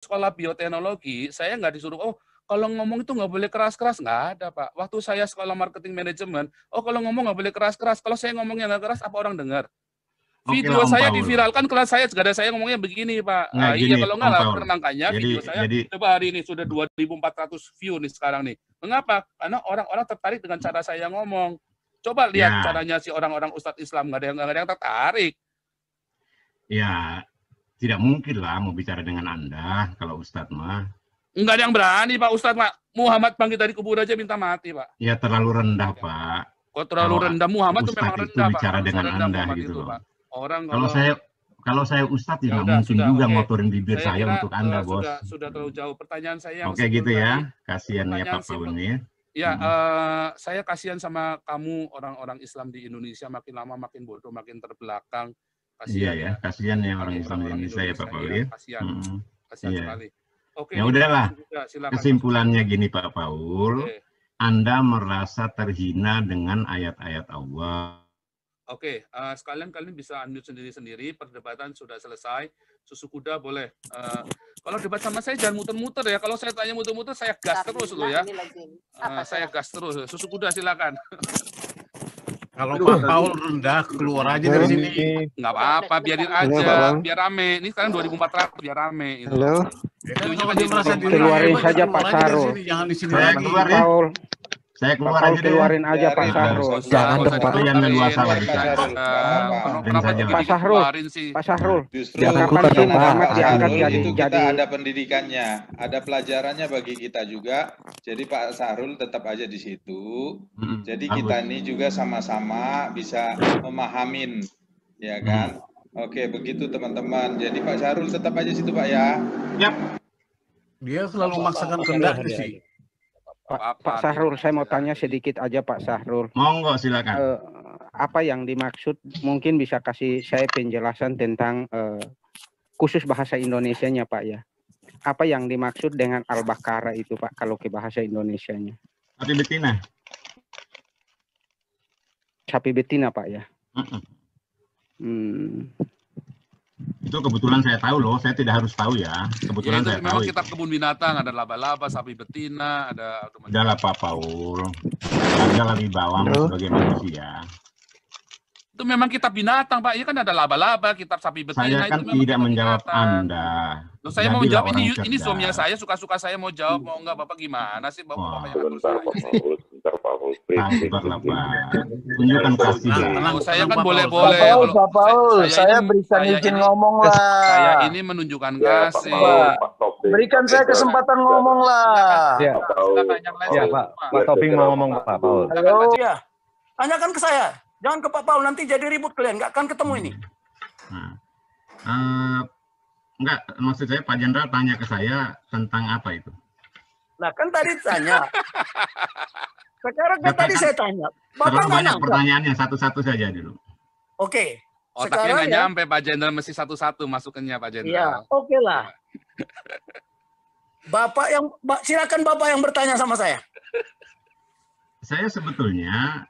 sekolah bioteknologi, saya nggak disuruh, oh kalau ngomong itu nggak boleh keras-keras, nggak ada Pak. Waktu saya sekolah marketing manajemen, oh kalau ngomong nggak boleh keras-keras, kalau saya ngomongnya nggak keras, apa orang dengar? Oke Video lah, Om saya Paul. diviralkan, kelas saya gak ada saya ngomongnya begini Pak. Nggak, Iya gini, kalau Om nggak lah, Paul. makanya video saya coba hari ini sudah 2.400 view nih sekarang nih. Mengapa? Karena orang-orang tertarik dengan cara saya ngomong. Coba lihat Ya. caranya si orang-orang Ustadz Islam, nggak ada yang tertarik. Ya, tidak mungkin lah mau bicara dengan Anda kalau Ustadz mah. Nggak ada yang berani Pak Ustadz Pak. Muhammad bangkit dari kubur aja minta mati Pak. Ya terlalu rendah Pak. Kok terlalu rendah? Muhammad itu memang rendah Pak. Bicara dengan Anda Muhammad gitu itu, loh. Pak. Orang kalau saya Ustadz ya nggak mungkin juga okay. ngotorin bibir saya kira, untuk Anda, Bos. Sudah terlalu jauh. Pertanyaan saya yang Oke gitu ya. Kasihan ya Pak Paul ini. Ya, saya kasihan sama kamu orang-orang Islam di Indonesia, makin lama makin bodoh, makin terbelakang. Kasihan ya, kasihan ya orang Islam di Indonesia ya Pak Paul ya. Kasihan sekali. Oke, ya udahlah. Silakan, kesimpulannya gini Pak Paul. Okay. Anda merasa terhina dengan ayat-ayat Allah. Oke, sekalian kalian bisa unmute sendiri-sendiri, perdebatan sudah selesai, susu kuda boleh. Kalau debat sama saya jangan muter-muter ya, kalau saya tanya muter-muter saya gas terus loh ya. Saya gas terus, susu kuda silakan. Kalau Pak Paul rendah, keluar aja dari sini. Nggak apa-apa, biarin aja, biar rame. Ini sekarang 2.400, biar rame. Halo. Keluarin saja Pak Sarul. Jangan di sini lagi. Paul. Saya keluar aja keluarin aja Pak Sarul. Jangan dong Pak yang luasa lagi. Pak Sahrul. Pak Sahrul. Kapan sih Muhammad diangkat itu kita ada pendidikannya, ada pelajarannya bagi kita juga. Jadi Pak Sahrul tetap aja di situ. Jadi kita ini juga sama-sama bisa memahamin, ya kan? Oke, begitu teman-teman. Jadi Pak Sahrul tetap aja situ Pak ya. Yap. Dia selalu memaksakan kehendak sih. Pak Sahrul, saya mau tanya sedikit aja Pak Sahrul. Monggo silakan. Apa yang dimaksud, mungkin bisa kasih saya penjelasan tentang khusus bahasa Indonesianya Pak ya. Apa yang dimaksud dengan Al-Baqarah itu Pak, kalau ke bahasa Indonesianya? Sapi betina. Sapi betina Pak ya. Itu kebetulan saya tahu loh, saya tidak harus tahu ya. Kebetulan saya tahu. Kitab kebun binatang, ada laba-laba, sapi betina, ada. Udahlah Pak Paul, Anda lebih bawang sebagai manusia. Itu memang kitab binatang Pak, ini kan ada laba-laba, kitab sapi betina. Saya kan tidak menjawab Anda. Loh, saya mau menjawab, ini suaminya saya, suka-suka saya mau jawab, mau enggak Bapak gimana sih? Bapak yang atur saya. Tunjukkan kasih. Saya kan boleh-boleh. Pak Paul, saya berikan izin ngomong lah. Saya ini menunjukkan kasih. Berikan saya kesempatan ngomong lah. Ya, Pak Toping mau ngomong Pak Paul. Halo. Ya, tanyakan ke saya. Jangan ke Pak Paul, nanti jadi ribut kalian. Nggak akan ketemu ini. Enggak, maksud saya Pak Jenderal tanya ke saya tentang apa itu? Nah, kan tadi tanya. Sekarang kan tadi saya tanya. Bapak banyak pertanyaannya, satu-satu saja dulu. Oke. Otaknya nggak nyampe Pak Jenderal, mesti satu-satu masukannya Pak Jenderal. Iya, oke lah. Silakan Bapak yang bertanya sama saya. Saya sebetulnya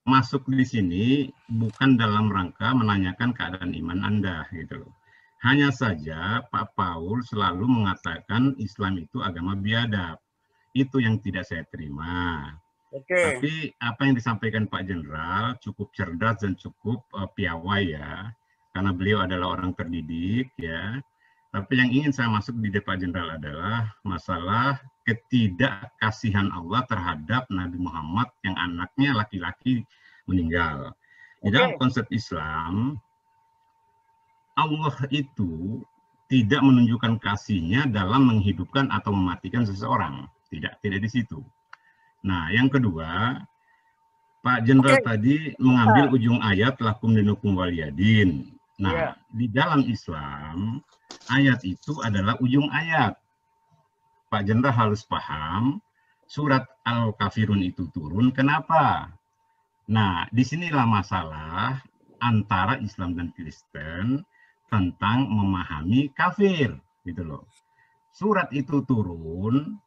masuk di sini bukan dalam rangka menanyakan keadaan iman Anda gitu loh. Hanya saja Pak Paul selalu mengatakan Islam itu agama biadab. Itu yang tidak saya terima. Tapi apa yang disampaikan Pak Jenderal cukup cerdas dan cukup piawai ya. Karena beliau adalah orang terdidik ya. Tapi yang ingin saya masuk di Pak Jenderal adalah masalah ketidakkasihan Allah terhadap Nabi Muhammad yang anaknya laki-laki meninggal. Di dalam konsep Islam, Allah itu tidak menunjukkan kasihnya dalam menghidupkan atau mematikan seseorang. Tidak di situ. Nah, yang kedua, Pak Jenderal tadi mengambil ujung ayat lakum dinukum waliyadin. Nah, di dalam Islam, ayat itu adalah ujung ayat. Pak Jenderal harus paham, surat Al-Kafirun itu turun, kenapa? Nah, disinilah masalah antara Islam dan Kristen tentang memahami kafir, gitu loh. Surat itu turun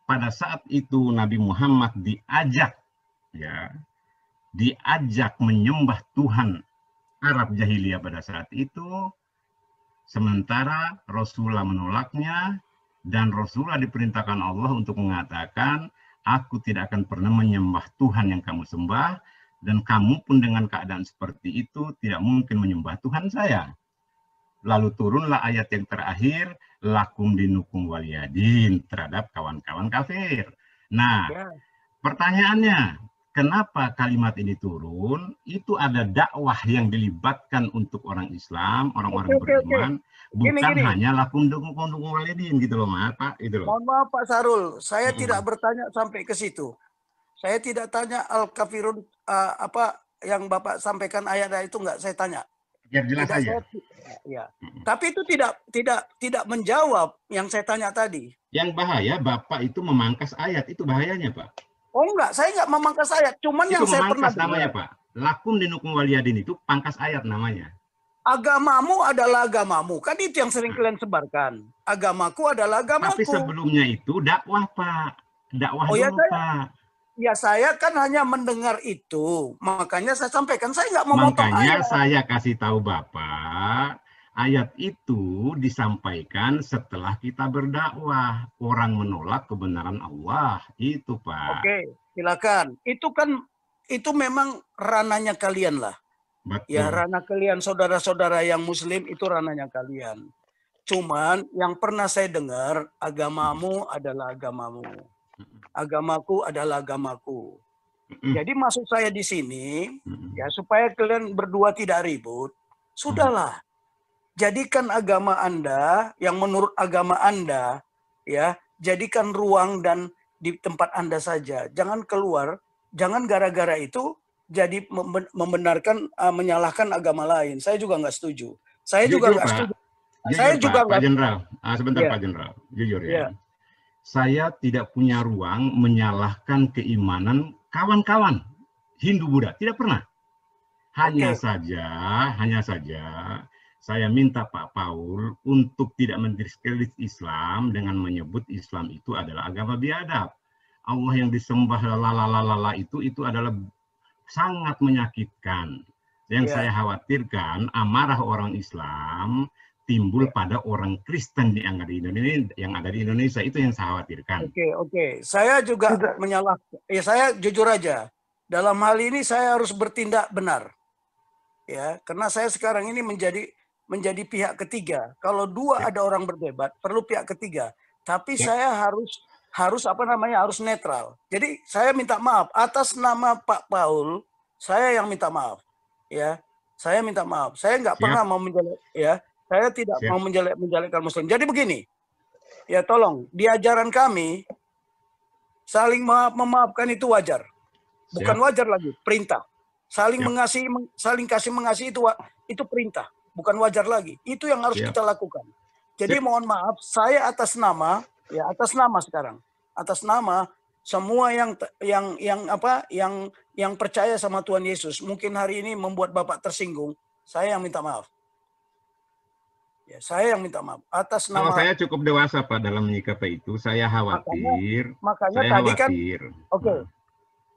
pada saat itu Nabi Muhammad diajak menyembah Tuhan Arab jahiliyah pada saat itu, sementara Rasulullah menolaknya Dan Rasulullah diperintahkan Allah untuk mengatakan, aku tidak akan pernah menyembah Tuhan yang kamu sembah, dan kamu pun dengan keadaan seperti itu tidak mungkin menyembah Tuhan saya. Lalu turunlah ayat yang terakhir, lakum dinukum waliyadin, terhadap kawan-kawan kafir. Nah, pertanyaannya, kenapa kalimat ini turun? Itu ada dakwah yang dilibatkan untuk orang Islam, orang-orang beriman, bukan hanya lakum dinukum waliyadin gitu loh, Pak. Gitu loh. Mohon maaf Pak Sarul, saya tidak bertanya sampai ke situ. Saya tidak tanya al-kafirun apa yang Bapak sampaikan ayat itu, enggak saya tanya. Biar jelas saja. Ya. Tapi itu tidak menjawab yang saya tanya tadi. Yang bahaya Bapak itu memangkas ayat, itu bahayanya Pak. Oh enggak, saya enggak memangkas ayat. Cuman itu yang saya pernah namanya Pak. Lakum dinukum waliyadin itu pangkas ayat namanya. Agamamu adalah agamamu. Kan itu yang sering kalian sebarkan. Agamaku adalah agamaku. Tapi sebelumnya itu dakwah Pak. Dakwah dulu Pak. Ya saya kan hanya mendengar itu, makanya saya sampaikan, saya nggak memotong ayat. Makanya ayat. saya kasih tahu Bapak, ayat itu disampaikan setelah kita berdakwah. Orang menolak kebenaran Allah, itu Pak. Oke, silakan. Itu kan, itu memang ranahnya kalian lah. Betul. Ya ranah kalian, saudara-saudara yang muslim itu ranahnya kalian. Cuman yang pernah saya dengar, agamamu adalah agamamu. Agamaku adalah agamaku. Jadi maksud saya di sini, ya supaya kalian berdua tidak ribut, sudahlah. Jadikan agama Anda, yang menurut agama Anda, ya, jadikan ruang dan di tempat Anda saja. Jangan keluar, jangan gara-gara itu jadi membenarkan, menyalahkan agama lain. Saya juga nggak setuju. Saya juga nggak setuju. Saya juga Pak Jenderal, sebentar Pak Jenderal, jujur ya. Saya tidak punya ruang menyalahkan keimanan kawan-kawan Hindu Buddha, tidak pernah. Hanya saja saya minta Pak Paul untuk tidak mendiskredit Islam dengan menyebut Islam itu adalah agama biadab. Allah yang disembah lalala itu adalah sangat menyakitkan. Yang saya khawatirkan amarah orang Islam timbul pada orang Kristen yang ada di Indonesia, itu yang saya khawatirkan. Oke. Saya juga menyalahkan. Ya saya jujur aja. Dalam hal ini saya harus bertindak benar. Ya, karena saya sekarang ini menjadi pihak ketiga. Kalau ada orang berdebat, perlu pihak ketiga. Tapi saya harus netral. Jadi saya minta maaf atas nama Pak Paul, saya yang minta maaf. Ya, saya minta maaf. Saya nggak pernah mau menjelek, ya. Saya tidak mau menjelekkan Muslim. Jadi begini, ya tolong, di ajaran kami, saling memaafkan itu wajar. Bukan wajar lagi, perintah. Saling mengasihi, saling kasih mengasihi itu perintah. Bukan wajar lagi. Itu yang harus kita lakukan. Jadi mohon maaf, saya atas nama sekarang. Atas nama semua yang percaya sama Tuhan Yesus. Mungkin hari ini membuat Bapak tersinggung. Saya yang minta maaf. Ya, saya yang minta maaf atas nama. Kalau saya cukup dewasa Pak dalam menyikapi itu, saya khawatir. Makanya tadi kan. Oke.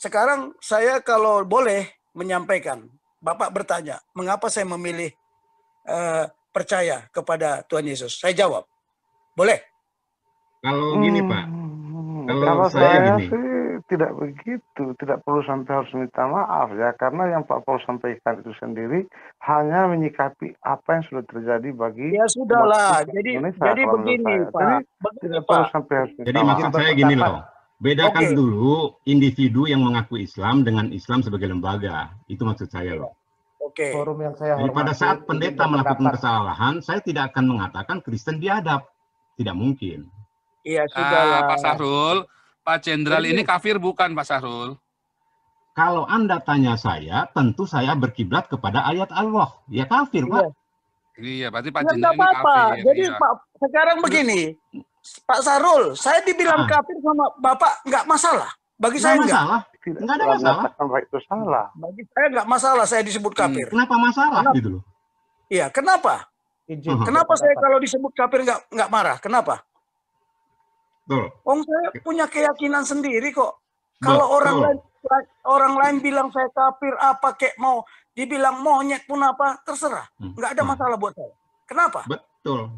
Sekarang saya kalau boleh menyampaikan, Bapak bertanya, mengapa saya memilih percaya kepada Tuhan Yesus? Saya jawab, boleh? Kalau gini Pak, kalau saya gini. Sih tidak begitu, tidak perlu sampai harus minta maaf ya, karena yang Pak Paul sampaikan itu sendiri hanya menyikapi apa yang sudah terjadi bagi. Ya sudahlah, jadi begini Pak. Tidak perlu sampai harus minta maaf. Jadi maksud saya gini loh, bedakan dulu individu yang mengaku Islam dengan Islam sebagai lembaga, itu maksud saya loh. Oke. Forum yang saya jadi pada saat pendeta melakukan kesalahan, saya tidak akan mengatakan Kristen biadab, tidak mungkin. Iya sudahlah. Pak Sahrul, Pak Jenderal ini kafir bukan Pak Sahrul? Kalau Anda tanya saya, tentu saya berkiblat kepada ayat Allah. Ya kafir, Pak. Iya, berarti Pak Jenderal ini apa-apa. kafir. Jadi Pak, sekarang begini, Pak Sahrul, saya dibilang kafir sama Bapak nggak masalah. Bagi saya nggak. Nggak ada masalah. Itu salah. Bagi saya nggak masalah saya disebut kafir. Kenapa masalah gitu loh? Iya, kenapa? Kenapa saya kalau disebut kafir nggak marah? Kenapa? Saya punya keyakinan sendiri kok. Kalau orang lain bilang saya kafir apa kek mau dibilang monyet pun apa terserah, nggak ada masalah buat saya. Kenapa? Betul.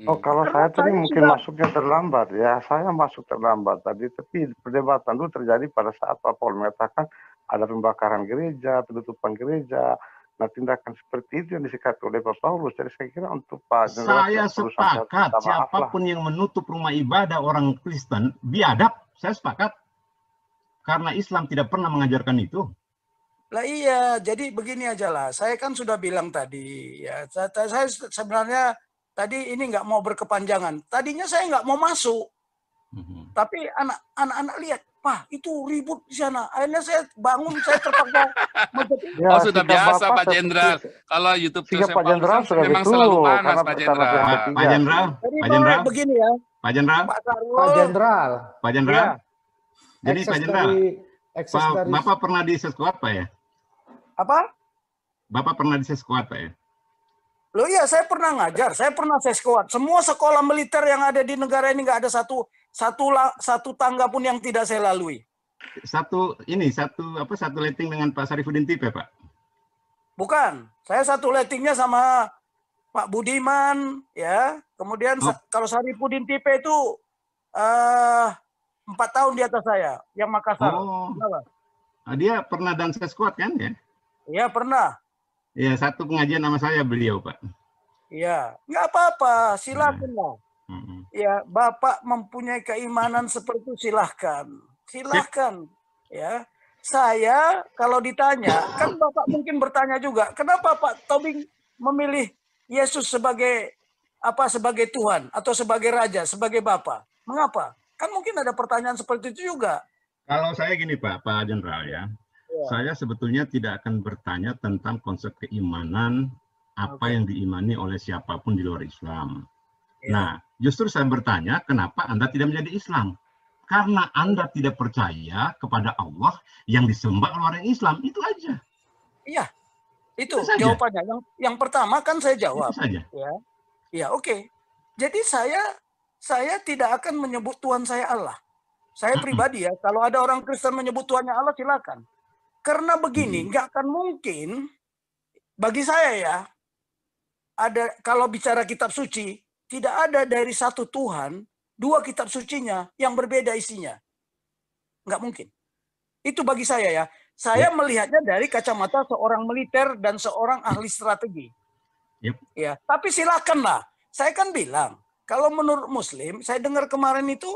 Oh, kalau saya tadi mungkin masuknya terlambat ya. Saya masuk terlambat tadi, tapi perdebatan itu terjadi pada saat Pak Paul mengatakan ada pembakaran gereja, penutupan gereja. Nah, tindakan seperti itu yang disikapi oleh Pak Paulus. Jadi saya kira untuk Pak Jenderal Saya sepakat, siapapun yang menutup rumah ibadah orang Kristen, biadab. Saya sepakat. Karena Islam tidak pernah mengajarkan itu. Lah iya, jadi begini aja lah. Saya kan sudah bilang tadi, ya. Saya sebenarnya tadi ini nggak mau berkepanjangan. Tadinya saya nggak mau masuk, tapi anak-anak lihat, Pak, itu ribut di sana. Akhirnya saya bangun, saya terpaksa. Ya, sudah biasa Pak Jenderal. Kalau YouTube saya Pak Jenderal sudah memang betul, selalu panas Pak Jenderal. Pak Jenderal, Pak Jenderal, begini ya. Pak Jenderal, Pak Jenderal, Pak Jenderal. Ya. Jadi Pak Jenderal, Bapak pernah di seskuat Pak ya? Apa? Bapak pernah di seskuat Pak ya? Loh iya, saya pernah ngajar, saya pernah seskuat. Semua sekolah militer yang ada di negara ini nggak ada satu tangga pun yang tidak saya lalui. Satu letting dengan Pak Sarifuddin Tipe, Pak? Bukan, saya satu lettingnya sama Pak Budiman, ya. Kemudian kalau Sarifuddin Tipe itu 4 tahun di atas saya, yang Makassar. Dia pernah dan seskuat kan ya? Iya pernah. Iya, satu pengajian sama saya beliau, Pak. Iya, nggak apa-apa, silakan lah. Ya, Bapak mempunyai keimanan seperti itu, silahkan. Silahkan. Ya, saya kalau ditanya, kan Bapak mungkin bertanya juga, kenapa Pak Tobing memilih Yesus sebagai sebagai Tuhan atau sebagai Raja, sebagai Bapak? Mengapa? Kan mungkin ada pertanyaan seperti itu juga. Kalau saya gini Pak Jenderal ya. Saya sebetulnya tidak akan bertanya tentang konsep keimanan apa yang diimani oleh siapapun di luar Islam. Nah, justru saya bertanya, kenapa Anda tidak menjadi Islam? Karena Anda tidak percaya kepada Allah yang disembah oleh orang Islam. Itu aja. Iya, itu jawabannya. Yang pertama kan saya jawab. Itu saja. Ya, oke. Jadi saya tidak akan menyebut Tuhan saya Allah. Saya pribadi ya, kalau ada orang Kristen menyebut Tuhannya Allah, silakan. Karena begini, nggak akan mungkin bagi saya ya, ada kalau bicara kitab suci, tidak ada dari satu Tuhan, 2 kitab sucinya yang berbeda isinya. Nggak mungkin. Itu bagi saya ya. Saya melihatnya dari kacamata seorang militer dan seorang ahli strategi. Ya, tapi silakanlah. Saya kan bilang, kalau menurut Muslim, saya dengar kemarin itu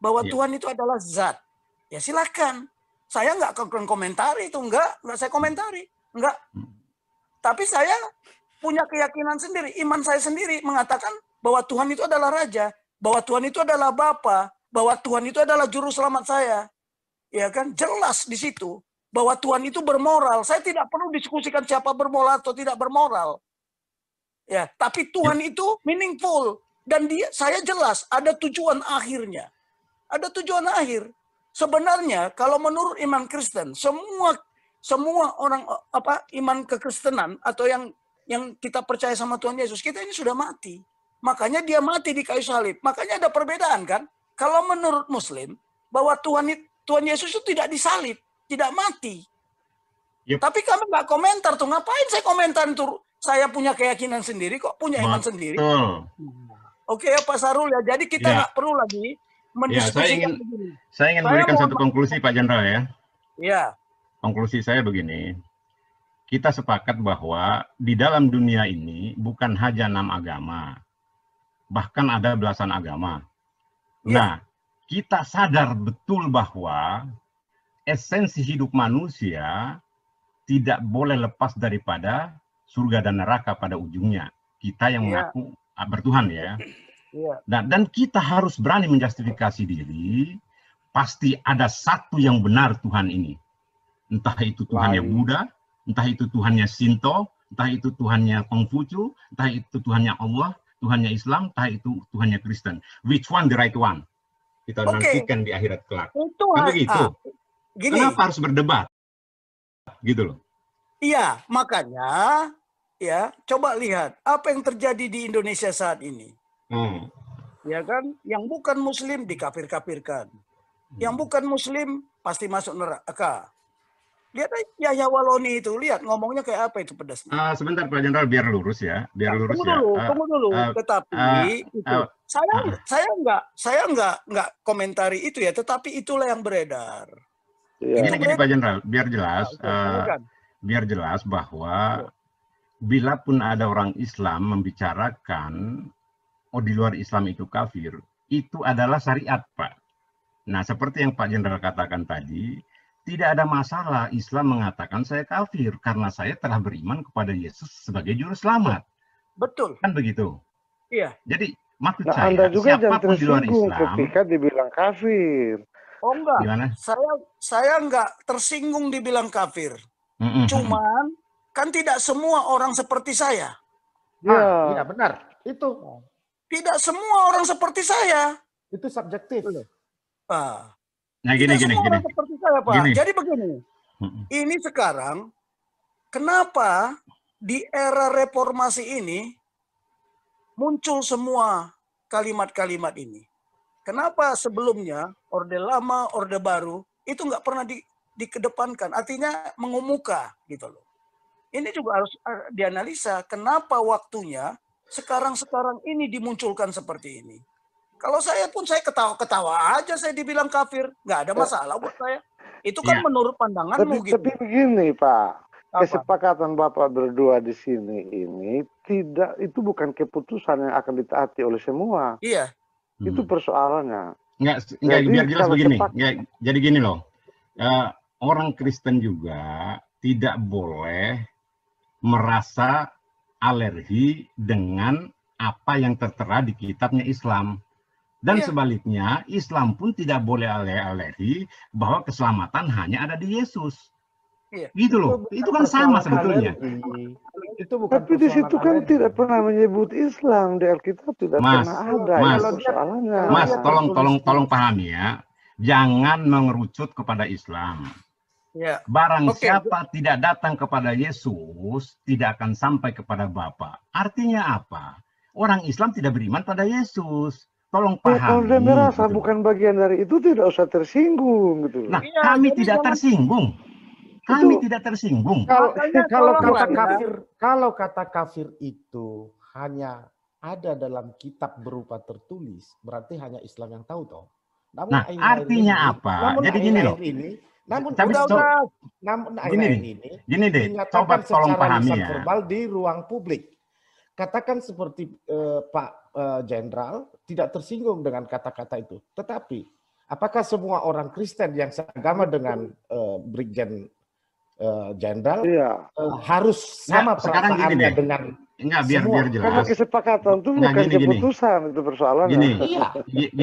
bahwa Tuhan itu adalah zat. Ya silakan. Saya nggak akan komentari itu, nggak saya komentari, nggak. Tapi saya punya keyakinan sendiri, iman saya sendiri mengatakan bahwa Tuhan itu adalah Raja, bahwa Tuhan itu adalah Bapa, bahwa Tuhan itu adalah Juru Selamat saya. Ya kan, jelas di situ bahwa Tuhan itu bermoral. Saya tidak perlu diskusikan siapa bermoral atau tidak bermoral. Ya, tapi Tuhan itu meaningful dan saya jelas ada tujuan akhirnya. Ada tujuan akhir. Sebenarnya kalau menurut iman Kristen, semua orang iman kekristenan atau yang kita percaya sama Tuhan Yesus, kita ini sudah mati. Makanya dia mati di kayu salib. Makanya ada perbedaan kan? Kalau menurut Muslim bahwa Tuhan Yesus itu tidak disalib, tidak mati. Tapi kami nggak komentar tuh. Ngapain saya komentar itu? Saya punya keyakinan sendiri kok, punya iman sendiri. Oke ya Pak Sarul ya. Jadi kita nggak perlu lagi mendiskusikan begini. Saya ingin memberikan satu konklusi Pak Jenderal ya. Iya. Konklusi saya begini. Kita sepakat bahwa di dalam dunia ini bukan hanya 6 agama. Bahkan ada belasan agama. Nah, kita sadar betul bahwa esensi hidup manusia tidak boleh lepas daripada surga dan neraka pada ujungnya. Kita yang mengaku bertuhan ya. Dan kita harus berani menjustifikasi diri, pasti ada satu yang benar Tuhan ini. Entah itu Tuhannya Buddha, entah itu Tuhannya Shinto, entah itu Tuhannya Konghucu, entah itu Tuhannya Allah, Tuhannya Islam, entah itu Tuhannya Kristen. Which one the right one? Kita nantikan di akhirat kelak. Kan begitu. Kenapa harus berdebat? Gitu loh. Iya, makanya ya coba lihat apa yang terjadi di Indonesia saat ini. Ya kan, yang bukan Muslim dikafir-kafirkan, yang bukan Muslim pasti masuk neraka. Lihat Yahya Waloni itu, lihat ngomongnya kayak apa itu pedasnya. Sebentar Pak Jenderal, biar lurus ya, biar lurus ya. Tunggu dulu. Tetapi itu, saya nggak komentari itu ya, tetapi itulah yang beredar. Gini Pak Jenderal, biar jelas bahwa bila pun ada orang Islam membicarakan di luar Islam itu kafir, itu adalah syariat, Pak. Nah, seperti yang Pak Jenderal katakan tadi, tidak ada masalah Islam mengatakan saya kafir karena saya telah beriman kepada Yesus sebagai juru selamat. Betul. Kan begitu? Iya. Jadi maksud Nah, saya, Anda juga jangan siapapun di luar tersinggung Islam, ketika dibilang kafir. Oh enggak, gimana? saya enggak tersinggung dibilang kafir. Cuman kan tidak semua orang seperti saya. Iya benar. Itu tidak semua orang seperti saya. itu subjektif. Nah, gini. Orang seperti saya, Pak. Jadi begini. Ini sekarang kenapa di era reformasi ini muncul semua kalimat-kalimat ini? Kenapa sebelumnya Orde Lama, Orde Baru itu nggak pernah dikedepankan? Artinya mengemuka gitu loh. Ini juga harus dianalisa. Kenapa waktunya sekarang ini dimunculkan seperti ini? Kalau saya pun saya ketawa-ketawa aja saya dibilang kafir, nggak ada masalah buat saya. Itu kan menurut pandanganmu gitu. Tapi begini Pak, kesepakatan Bapak berdua di sini ini itu bukan keputusan yang akan ditaati oleh semua. Iya. Itu persoalannya. Enggak biar jelas begini. Jadi gini loh, orang Kristen juga tidak boleh merasa alergi dengan apa yang tertera di kitabnya Islam. Dan sebaliknya, Islam pun tidak boleh alergi bahwa keselamatan hanya ada di Yesus. Gitu loh. Itu kan sama sebetulnya. Itu bukan. Tapi di situ kan tidak pernah menyebut Islam di Alkitab, tidak pernah ada. Mas, tolong pahami ya. Jangan mengerucut kepada Islam. Barang siapa tidak datang kepada Yesus, tidak akan sampai kepada Bapa. Artinya apa? Orang Islam tidak beriman pada Yesus. Tolong pahami. Kalau dia merasa bukan bagian dari itu, tidak usah tersinggung gitu. Nah, kami tidak tersinggung. Kami tidak tersinggung. Kalau kata kafir itu hanya ada dalam kitab berupa tertulis, berarti hanya Islam yang tahu toh. Nah, artinya apa? Jadi gini loh. Gini deh, coba tolong pahami ya. Verbal di ruang publik. Katakan seperti Pak Jenderal tidak tersinggung dengan kata-kata itu. Tetapi apakah semua orang Kristen yang seagama dengan Brigjen Jenderal harus sama perasaannya dengan biar jelas. Karena kesepakatan itu bukan keputusan, itu persoalannya. Gini.